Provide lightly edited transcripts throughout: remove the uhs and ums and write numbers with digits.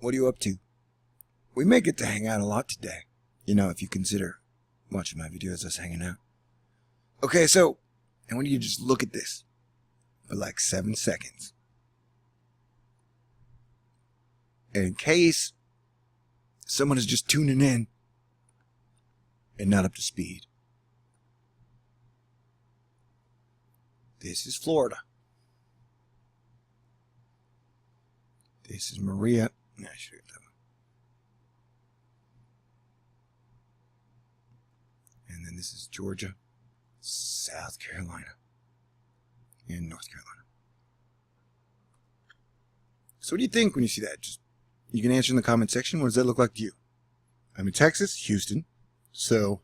What are you up to? We may get to hang out a lot today. You know, if you consider watching my videos us hanging out. Okay, so, I want you to just look at this for like 7 seconds. And in case someone is just tuning in and not up to speed. This is Florida. This is Maria. I should get that one. And then this is Georgia, South Carolina, and North Carolina. So what do you think when you see that? Just you can answer in the comment section. What does that look like to you? I'm in Texas, Houston, so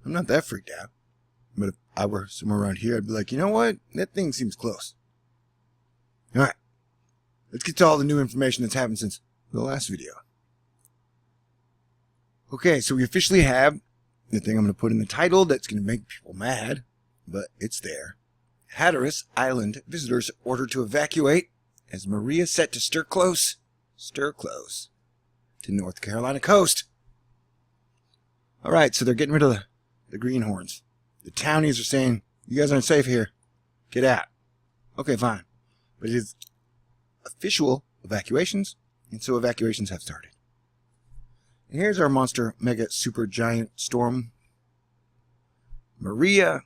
I'm not that freaked out. But if I were somewhere around here, I'd be like, you know what? That thing seems close. All right. Let's get to all the new information that's happened since the last video. Okay, so we officially have the thing I'm going to put in the title that's going to make people mad, but it's there. Hatteras Island visitors ordered to evacuate as Maria set to stir close to North Carolina coast. All right, so they're getting rid of the greenhorns. The townies are saying, you guys aren't safe here. Get out. Okay, fine. But it is official evacuations, and so evacuations have started. And here's our monster mega super giant storm, Maria,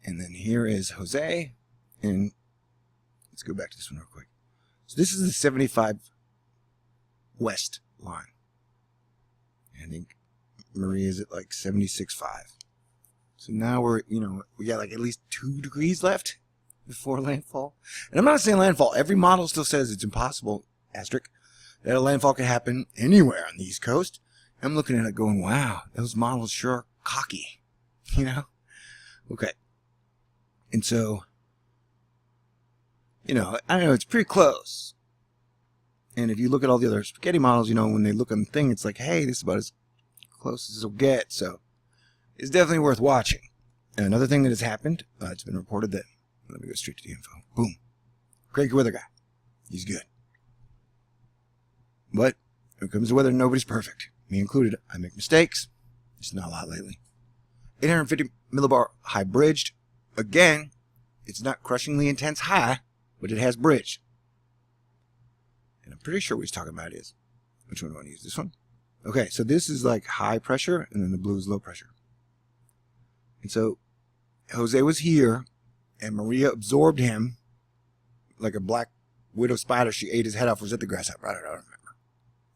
and then here is Jose, and let's go back to this one real quick. So this is the 75 west line. I think Maria is at like 76.5. So now we're, we got like at least 2 degrees left before landfall. And I'm not saying landfall. Every model still says it's impossible, asterisk, that a landfall can happen anywhere on the East Coast. I'm looking at it going, wow, those models sure are cocky, Okay. And so, I don't know, it's pretty close. And if you look at all the other spaghetti models, when they look on the thing, it's like, hey, this is about as close as it'll get. So it's definitely worth watching. And another thing that has happened, it's been reported that, let me go straight to the info. Boom. Cranky weather guy. He's good. But when it comes to weather, nobody's perfect. Me included. I make mistakes. It's not a lot lately. 850 millibar high bridged. Again, it's not crushingly intense high, but it has bridge. And I'm pretty sure what he's talking about is, which one do I want to use? This one? Okay, so this is like high pressure, and then the blue is low pressure. And so Jose was here, and Maria absorbed him like a black widow spider. She ate his head off. Was at the grasshopper. I don't remember.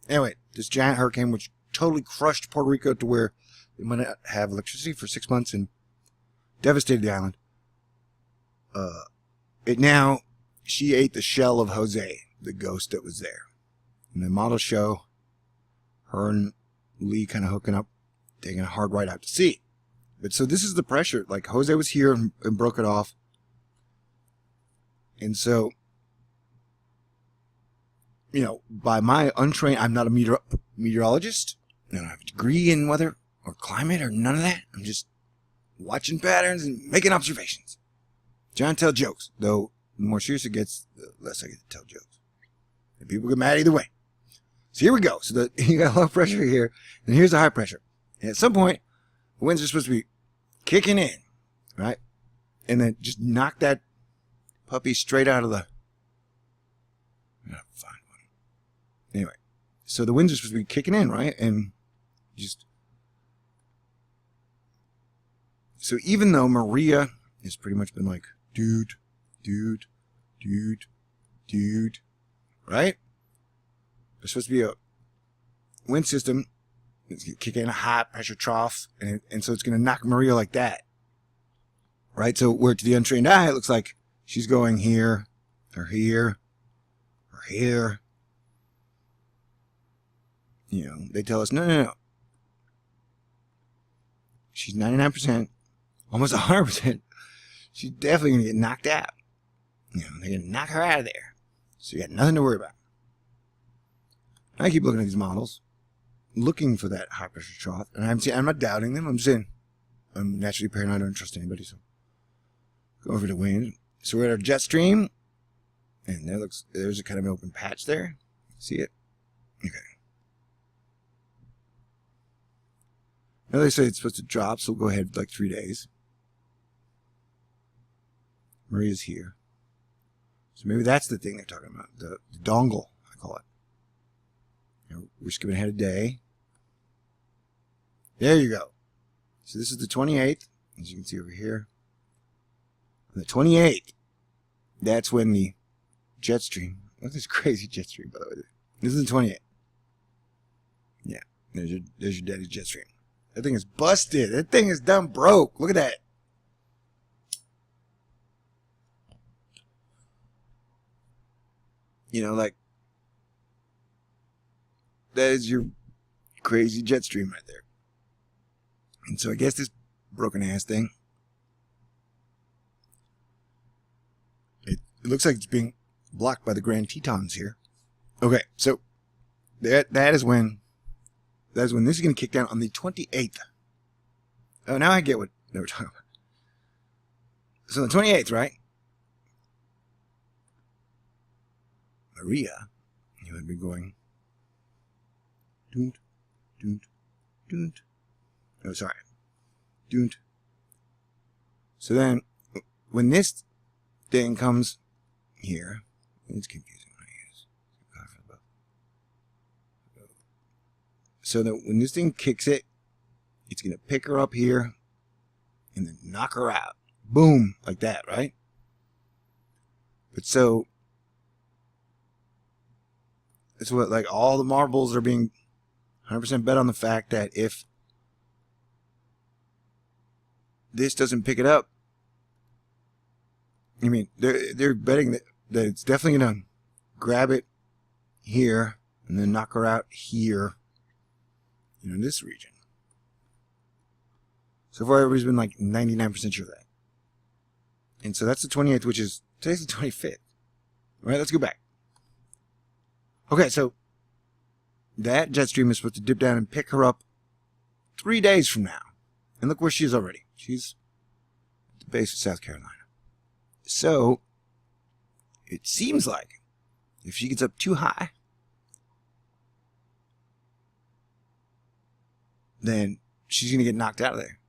Anyway, this giant hurricane which totally crushed Puerto Rico to where they might not have electricity for 6 months and devastated the island. She ate the shell of Jose, the ghost that was there. And the models show her and Lee kind of hooking up, taking a hard ride out to sea. But so this is the pressure. Like Jose was here and broke it off. And so, by my untrained, I'm not a meteorologist. I don't have a degree in weather or climate or none of that. I'm just watching patterns and making observations. Trying to tell jokes. Though, the more serious it gets, the less I get to tell jokes. And people get mad either way. So here we go. So you got low pressure here, and here's the high pressure. And at some point, the winds are supposed to be kicking in, right? And then just knock that puppy straight out of the... I'm gonna find one. Anyway, so the winds are supposed to be kicking in, right? And just... So even though Maria has pretty much been like, dude, right? There's supposed to be a wind system. It's going to kick in a high pressure trough, and so it's going to knock Maria like that. Right? So where to the untrained eye, it looks like she's going here, or here, or here. They tell us, no. She's 99%, almost 100%. She's definitely going to get knocked out. They're going to knock her out of there. So you got nothing to worry about. I keep looking at these models, looking for that high pressure trough, and I'm not doubting them. I'm saying I'm naturally paranoid. I don't trust anybody, so go over to wind. So we're at our jet stream, and there's a kind of an open patch there. See it? Okay. Now they say it's supposed to drop, so we'll go ahead with like 3 days. Maria's here. So maybe that's the thing they're talking about. The dongle, I call it. You know, we're skipping ahead a day. There you go. So this is the 28th, as you can see over here. On the 28th, that's when the jet stream. What's this crazy jet stream, by the way? This is the 28th. Yeah, there's your daddy's jet stream. That thing is busted. That thing is done broke. Look at that. You know, like, that is your crazy jet stream right there. And so I guess this broken ass thing, it looks like it's being blocked by the Grand Tetons here. Okay, so that is when this is going to kick down on the 28th. Oh, now I get what they were talking about. So the 28th, right? Maria, you would be going. Doont, doont, doont. Oh, sorry. Doont. So then, when this thing comes here, it's confusing what I use. So that when this thing kicks it, it's going to pick her up here and then knock her out. Boom, like that, right? But so, it's what, like, all the marbles are being 100% bet on the fact that if this doesn't pick it up, I mean, they're betting that it's definitely going to grab it here and then knock her out here, you know, in this region. So far, everybody's been like 99% sure of that. And so that's the 28th, which is, today's the 25th. All right, let's go back. Okay, so that jet stream is supposed to dip down and pick her up 3 days from now. And look where she is already. She's at the base of South Carolina. So, it seems like if she gets up too high, then she's going to get knocked out of there.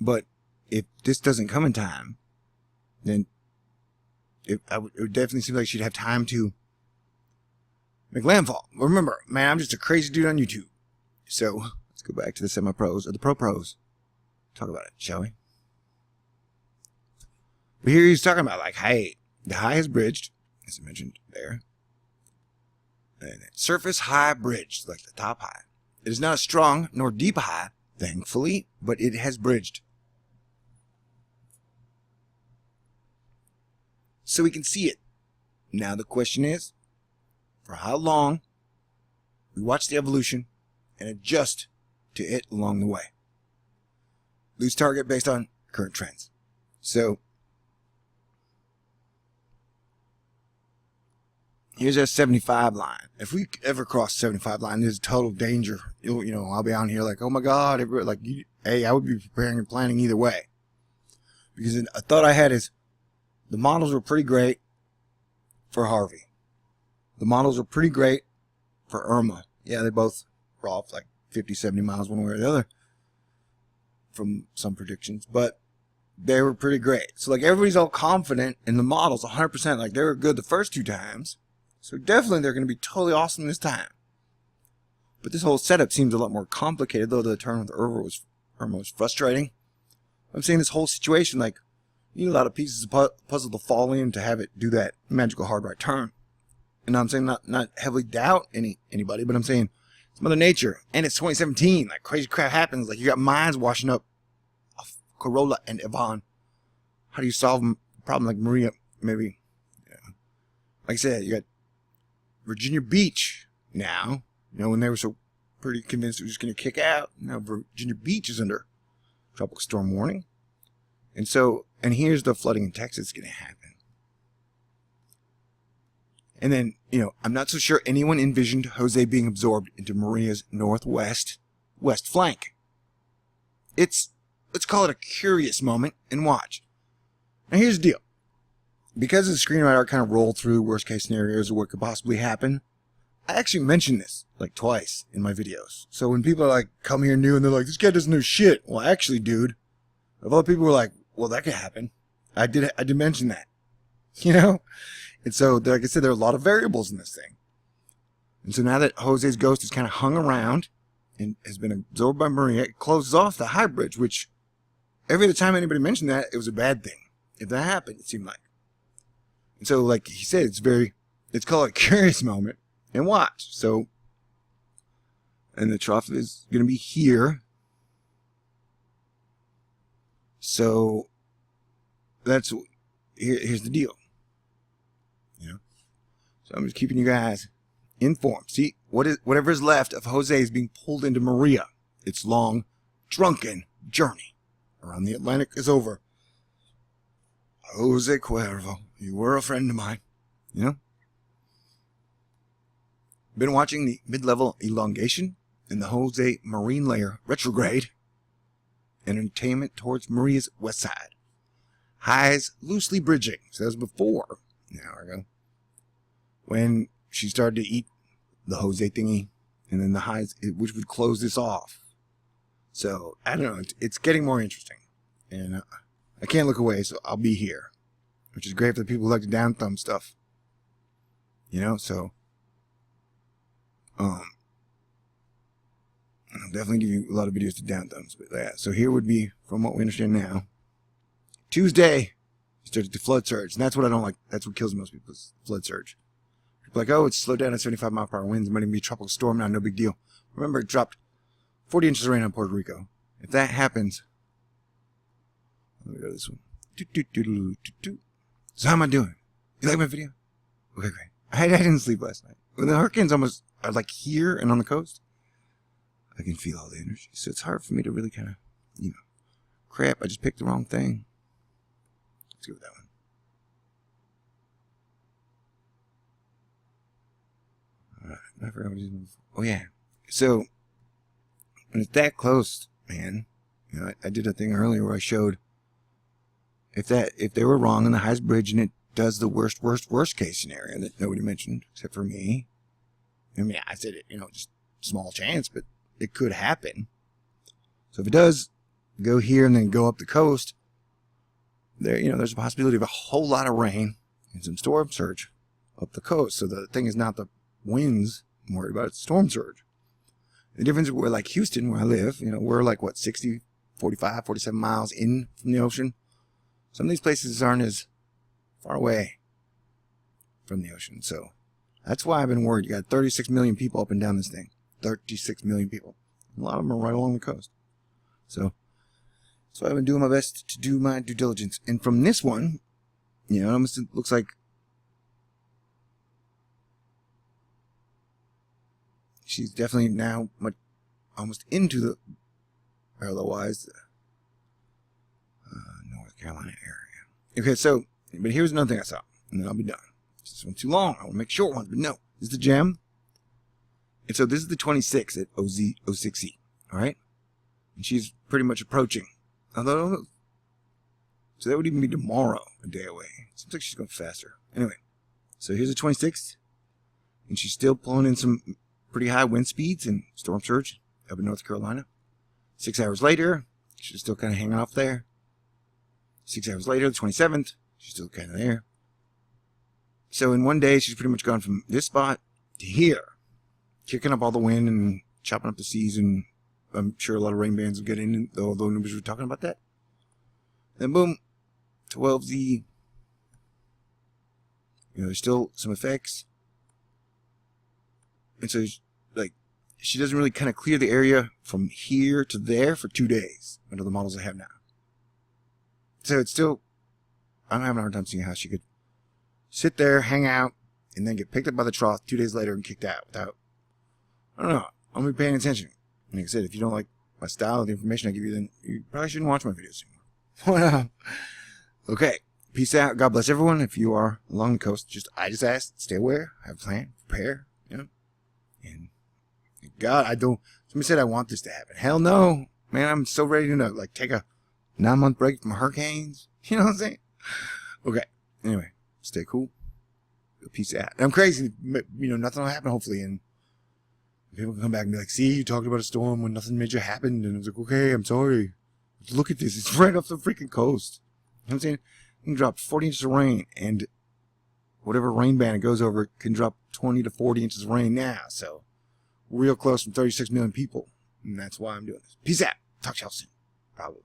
But if this doesn't come in time, then it would definitely seem like she'd have time to make landfall. Remember, man, I'm just a crazy dude on YouTube. So, let's go back to the semi-pros, or the pro-pros. Talk about it, shall we? But here he's talking about, like, hey, the high is bridged, as I mentioned there. And surface high bridged, like the top high. It is not a strong nor deep high, thankfully, but it has bridged. So we can see it. Now the question is, for how long we watch the evolution and adjust to it along the way. Lose target based on current trends. So here's our 75 line. If we ever cross 75 line, there's total danger. You know, I'll be on here like, oh my God, like, hey, I would be preparing and planning either way. Because a thought I had is, the models were pretty great for Harvey. The models were pretty great for Irma. Yeah, they both were off like 50, 70 miles one way or the other from some predictions, but they were pretty great. So like everybody's all confident in the models 100%, like they were good the first 2 times. So definitely they're going to be totally awesome this time. But this whole setup seems a lot more complicated, though the turn with Irma was frustrating. I'm saying this whole situation, like, you need a lot of pieces of puzzle to fall in to have it do that magical hard right turn. And I'm saying not heavily doubt anybody, but I'm saying it's Mother Nature, and it's 2017. Like crazy crap happens. Like you got mines washing up off Corolla and Yvonne. How do you solve a problem like Maria? Maybe, yeah. Like I said, you got Virginia Beach now. You know, when they were so pretty convinced it was just going to kick out. Now Virginia Beach is under tropical storm warning. And so, and here's the flooding in Texas going to happen. And then, you know, I'm not so sure anyone envisioned Jose being absorbed into Maria's west flank. Let's call it a curious moment and watch. Now here's the deal. because the screenwriter kind of rolled through worst case scenarios of what could possibly happen, I actually mentioned this like twice in my videos. So when people are like, come here new and they're like, this guy doesn't know shit. Well, actually, dude, if other people were like, well, that could happen. I did mention that, you know? And so, like I said, there are a lot of variables in this thing. And so now that Jose's ghost is kind of hung around and has been absorbed by Maria, it closes off the high bridge, which every other time anybody mentioned that, it was a bad thing. If that happened, it seemed like. And so, like he said, it's called a curious moment. And watch. So, and the trough is going to be here. So, here's the deal. You know? So I'm just keeping you guys informed. See, whatever is left of Jose is being pulled into Maria. Its long, drunken journey around the Atlantic is over. Jose Cuervo, you were a friend of mine. You know? Been watching the mid-level elongation in the Jose marine layer retrograde. Entertainment towards Maria's west side. Highs loosely bridging. So that was before an hour ago. When she started to eat the Jose thingy. And then the highs, which would close this off. So, I don't know. It's getting more interesting. And I can't look away, so I'll be here. Which is great for the people who like to down thumb stuff. You know, so... I'll definitely give you a lot of videos to down thumbs, but yeah. So here would be, from what we understand now, Tuesday started to flood surge, and that's what I don't like. That's what kills most people is flood surge. People are like, oh, it's slowed down at 75-mile-per-hour winds. It might even be a tropical storm now, no big deal. Remember, it dropped 40 inches of rain on Puerto Rico. If that happens, let me go to this one. So how am I doing? You like my video? Okay, great. I didn't sleep last night. When the hurricanes almost are like here and on the coast, I can feel all the energy. So it's hard for me to really kind of, you know, crap, I just picked the wrong thing. Let's go with that one. Alright, I forgot what I was using before. Oh, yeah. So, when it's that close, man, you know, I did a thing earlier where I showed if they were wrong on the highest bridge and it does the worst case scenario that nobody mentioned except for me. I mean, I said it, you know, just small chance, but it could happen. So if it does go here and then go up the coast, there, you know, there's a possibility of a whole lot of rain and some storm surge up the coast. So the thing is not the winds I'm worried about, it's storm surge. The difference, we're like Houston, where I live, you know, we're like, what, 60, 45, 47 miles in from the ocean. Some of these places aren't as far away from the ocean. So that's why I've been worried. You got 36 million people up and down this thing. 36 million people. A lot of them are right along the coast. So I've been doing my best to do my due diligence. And from this one, you know, it looks like she's definitely now almost into the parallel-wise North Carolina area. Okay, so, but here's another thing I saw, and then I'll be done. This one's too long. I want to make short ones, but no. This is the gem. And so this is the 26 at O6E, all right? And she's pretty much approaching. Although, so that would even be tomorrow, a day away. Seems like she's going faster. Anyway, so here's the 26th, and she's still pulling in some pretty high wind speeds and storm surge up in North Carolina. 6 hours later, she's still kind of hanging off there. 6 hours later, the 27th, she's still kind of there. So in one day, she's pretty much gone from this spot to here, kicking up all the wind and chopping up the seas, and I'm sure a lot of rain bands will get in, although nobody's really talking about that. Then boom, 12Z. You know, there's still some effects. And so, like, she doesn't really kind of clear the area from here to there for 2 days under the models I have now. So it's still, I'm having a hard time seeing how she could sit there, hang out, and then get picked up by the trough 2 days later and kicked out without, I don't know, I'm going to be paying attention. Like I said, if you don't like my style, the information I give you, then you probably shouldn't watch my videos anymore. Okay, peace out. God bless everyone. If you are along the coast, I just ask, stay aware, have a plan, prepare, you know. And God, somebody said I want this to happen. Hell no, man, I'm so ready to like take a 9-month break from hurricanes. You know what I'm saying? Okay, anyway, Stay cool. Peace out. And I'm crazy. You know, nothing will happen, hopefully. And people can come back and be like, see, you talked about a storm when nothing major happened. And it's like, okay, I'm sorry. Look at this. It's right off the freaking coast. You know what I'm saying? You can drop 40 inches of rain, and whatever rain band it goes over can drop 20 to 40 inches of rain now. So, real close from 36 million people. And that's why I'm doing this. Peace out. Talk to y'all soon. Probably.